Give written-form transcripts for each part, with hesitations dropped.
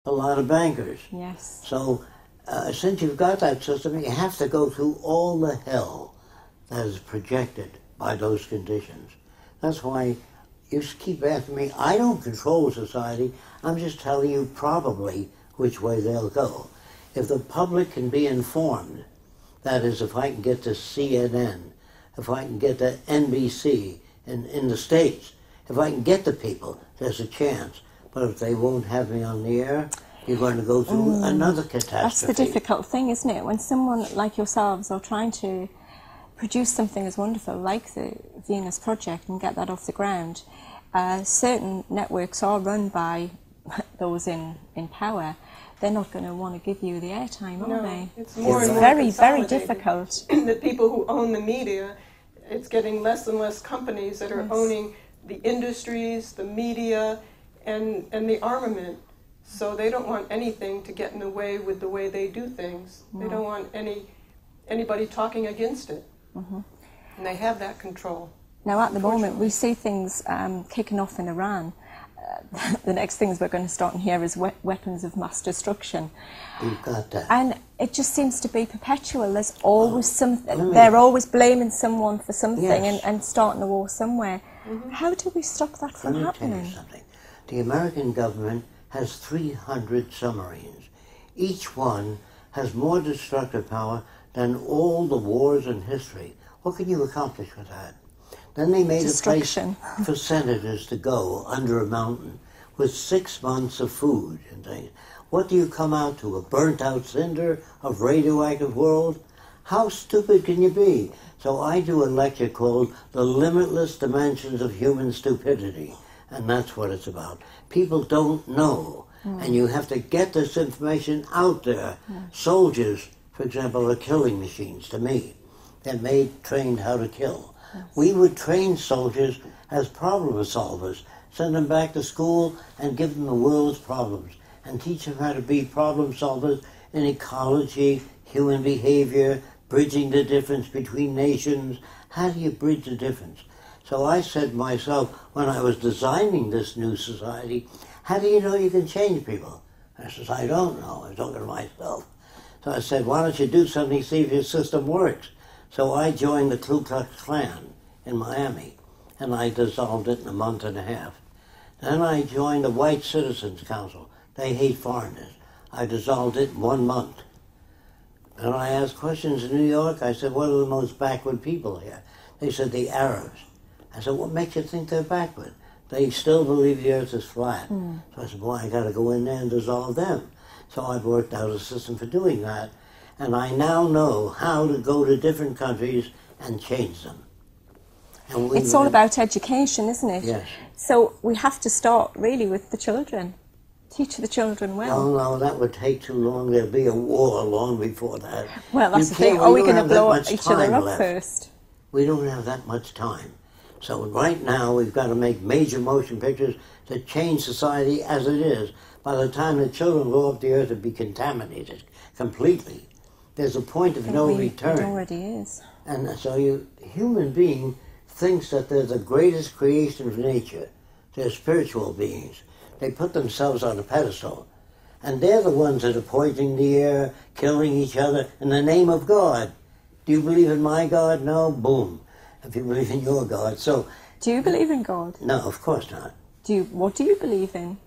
a lot of bankers. Yes. So since you've got that system, you have to go through all the hell that is projected by those conditions. That's why you keep asking me. I don't control society. I'm just telling you probably which way they'll go. If the public can be informed, that is, if I can get to CNN, if I can get to NBC in the States, if I can get the people, there's a chance. But if they won't have me on the air, you're going to go through another catastrophe. That's the difficult thing, isn't it? When someone like yourselves are trying to produce something as wonderful like the Venus Project and get that off the ground, certain networks are run by those in power. They're not going to want to give you the airtime, are they? It's more it's and more very, very difficult. The people who own the media, it's getting less and less companies that are owning the industries, the media, and the armament. So they don't want anything to get in the way with the way they do things. No. They don't want anybody talking against it. Mm-hmm. And they have that control. Now, at the moment, we see things kicking off in Iran. The next things we're going to start in here is weapons of mass destruction. You've got that. And it just seems to be perpetual. There's always something. They're always blaming someone for something and starting a war somewhere. Mm-hmm. How do we stop that from happening? Let me tell you something. The American government has 300 submarines. Each one has more destructive power than all the wars in history. What can you accomplish with that? Then they made a place for senators to go under a mountain with 6 months of food and things. What do you come out to, a burnt-out cinder of radioactive world? How stupid can you be? So I do a lecture called The Limitless Dimensions of Human Stupidity, and that's what it's about. People don't know, and you have to get this information out there. Soldiers, for example, are killing machines to me. They're trained how to kill. We would train soldiers as problem solvers, send them back to school and give them the world's problems, and teach them how to be problem solvers in ecology, human behavior, bridging the difference between nations. How do you bridge the difference? So I said to myself, when I was designing this new society, how do you know you can change people? I said, I don't know. I was talking to myself. So I said, why don't you do something, see if your system works? So I joined the Ku Klux Klan in Miami, and I dissolved it in a month and a half. Then I joined the White Citizens Council. They hate foreigners. I dissolved it in 1 month. And I asked questions in New York. I said, what are the most backward people here? They said, the Arabs. I said, what makes you think they're backward? They still believe the earth is flat. So I said, boy, I got to go in there and dissolve them. So I've worked out a system for doing that. And I now know how to go to different countries and change them. And it's all about education, isn't it? Yes. So we have to start really with the children. Teach the children well. Oh, no, that would take too long. There'll be a war long before that. Well, that's the thing. Are we going to blow each other up first? We don't have that much time. So right now we've got to make major motion pictures to change society as it is. By the time the children go off the earth, it'll be contaminated completely. There's a point of no return. It already is. And so human being thinks that they're the greatest creation of nature. They're spiritual beings. They put themselves on a pedestal. And they're the ones that are poisoning the air, killing each other in the name of God. Do you believe in my God? No? Boom. If you believe in your God. So, do you believe in God? No, of course not. What do you believe in?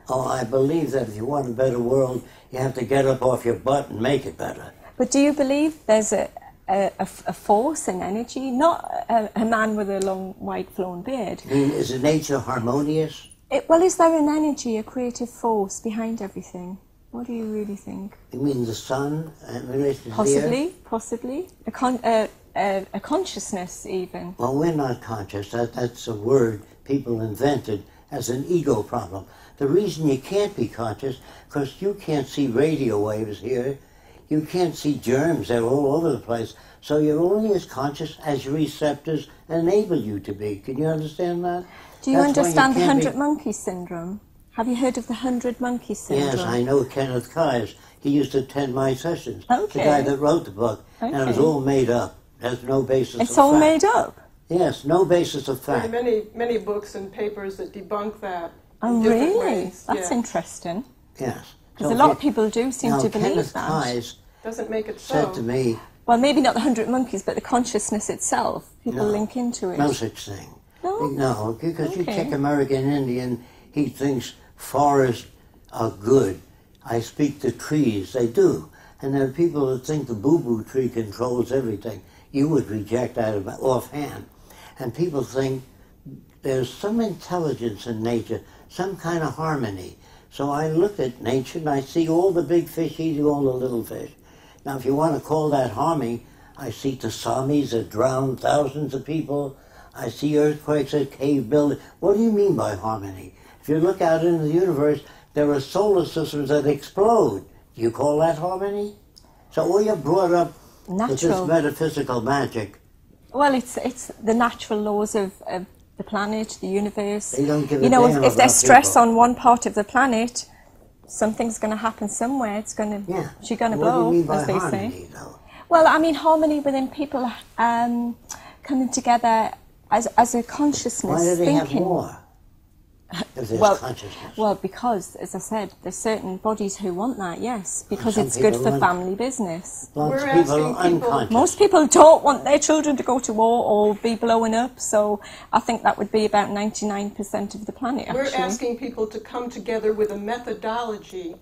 Oh, I believe that if you want a better world, you have to get up off your butt and make it better. But do you believe there's a force and energy, not a man with a long white flowing beard? I mean, is nature harmonious? Well, is there an energy, a creative force behind everything? What do you really think? You mean the sun? Possibly. A consciousness, even. Well, we're not conscious. That's a word people invented as an ego problem. The reason you can't be conscious, because you can't see radio waves here. You can't see germs. They're all over the place. So you're only as conscious as your receptors enable you to be. Can you understand that? Do you understand the 100 Monkey Syndrome? Have you heard of the 100 Monkey Syndrome? Yes, I know Kenneth Keyes. He used to attend my sessions. Okay. The guy that wrote the book. Okay. And it was all made up. There's no basis of fact. It's all made up? Yes, no basis of fact. There are many books and papers that debunk that. Oh, really? That's interesting. Yes. Because a lot of people do seem to believe Kenneth that. Keyes Doesn't make it so. said to me, Well, maybe not the 100 monkeys, but the consciousness itself. People link into it. no such thing. No? No, because you Okay. check American Indian, he thinks forests are good. I speak to trees, they do. And there are people that think the boo-boo tree controls everything. You would reject that offhand. And people think there's some intelligence in nature, some kind of harmony. So I look at nature and I see all the big fish eating all the little fish. Now, if you want to call that harmony, I see tsunamis that drown thousands of people. I see earthquakes that cave buildings. What do you mean by harmony? If you look out into the universe, there are solar systems that explode. Do you call that harmony? So all you're brought up with this metaphysical magic. Well, it's the natural laws of the planet, the universe. They don't give a You know, damn if there's about stress people. on one part of the planet, something's going to happen somewhere. It's going to, Yeah. she's going to What do blow, you mean by as they harmony, say. though? Well, I mean, harmony within people coming together as a consciousness, Why do they thinking. have war? If there's Well, consciousness. well, because, as I said, there's certain bodies who want that, yes, because some it's good people for want- family business. Lots of We're people asking are people- unconscious. Most people don't want their children to go to war or be blowing up, so I think that would be about 99% of the planet, actually. We're asking people to come together with a methodology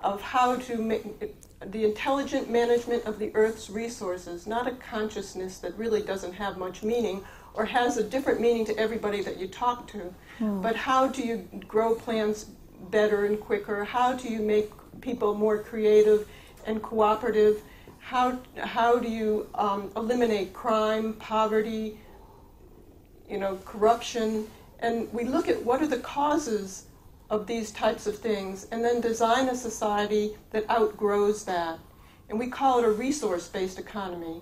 of how to make the intelligent management of the Earth's resources, not a consciousness that really doesn't have much meaning or has a different meaning to everybody that you talk to. But how do you grow plants better and quicker? How do you make people more creative and cooperative? How do you eliminate crime, poverty, corruption? And we look at what are the causes of these types of things and then design a society that outgrows that. And we call it a resource-based economy,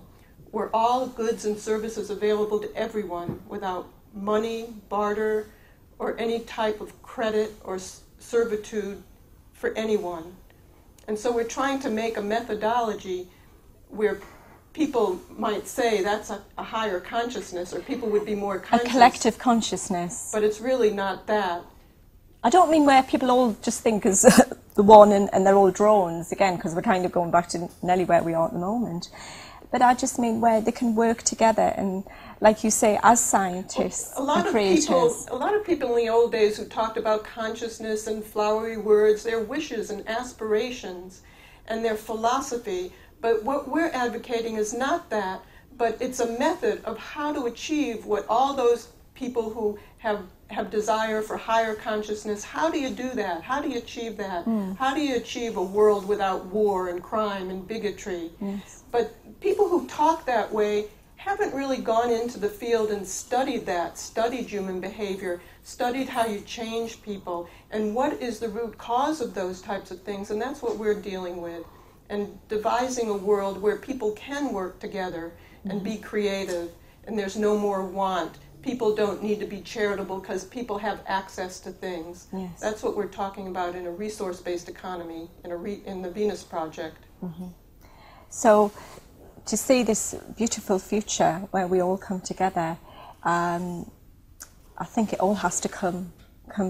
where all goods and services available to everyone without money, barter, or any type of credit or servitude for anyone. And so we're trying to make a methodology where people might say that's a higher consciousness, or people would be more A conscious. collective consciousness. But it's really not that. I don't mean where people all just think as the one and they're all drones, again, because we're kind of going back to nearly where we are at the moment. But I just mean where they can work together and, like you say, as scientists and creators. A lot of people in the old days who talked about consciousness and flowery words, their wishes and aspirations and their philosophy. But what we're advocating is not that, but it's a method of how to achieve what all those people who have desire for higher consciousness, how do you do that? How do you achieve that? How do you achieve a world without war and crime and bigotry? Yes. But people who talk that way haven't really gone into the field and studied that, studied human behavior, studied how you change people, and what is the root cause of those types of things, and that's what we're dealing with, and devising a world where people can work together and be creative, and there's no more want. People don't need to be charitable because people have access to things. Yes. That's what we're talking about in a resource-based economy, in the Venus Project. So to see this beautiful future where we all come together, I think it all has to come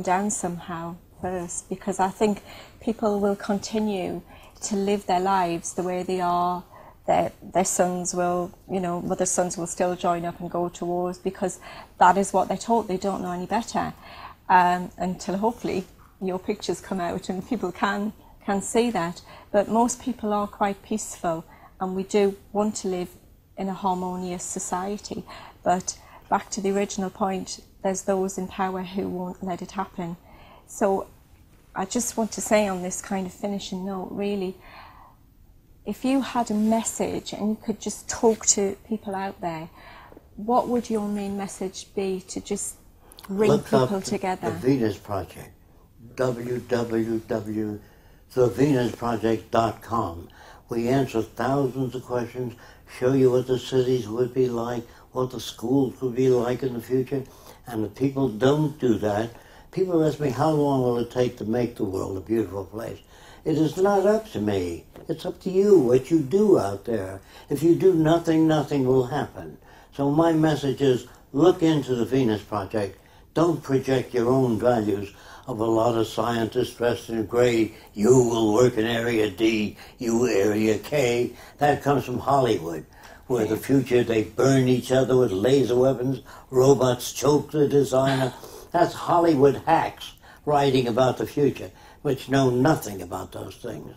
down somehow first, because I think people will continue to live their lives the way they are. Their sons will, mother's sons will still join up and go to wars because that is what they're taught. They don't know any better until hopefully your pictures come out and people can see that. But most people are quite peaceful, and we do want to live in a harmonious society. But back to the original point, there's those in power who won't let it happen. So I just want to say on this kind of finishing note, really, if you had a message and you could just talk to people out there, what would your main message be to just bring people together? The Venus Project, www.TheVenusProject.com. We answer thousands of questions, show you what the cities would be like, what the schools would be like in the future, and if people don't do that, people ask me, how long will it take to make the world a beautiful place? It is not up to me. It's up to you, what you do out there. If you do nothing, nothing will happen. So my message is, look into the Venus Project. Don't project your own values of a lot of scientists dressed in gray. You will work in Area D, you Area K. That comes from Hollywood, where the future they burn each other with laser weapons, robots choke the designer. That's Hollywood hacks writing about the future, which know nothing about those things.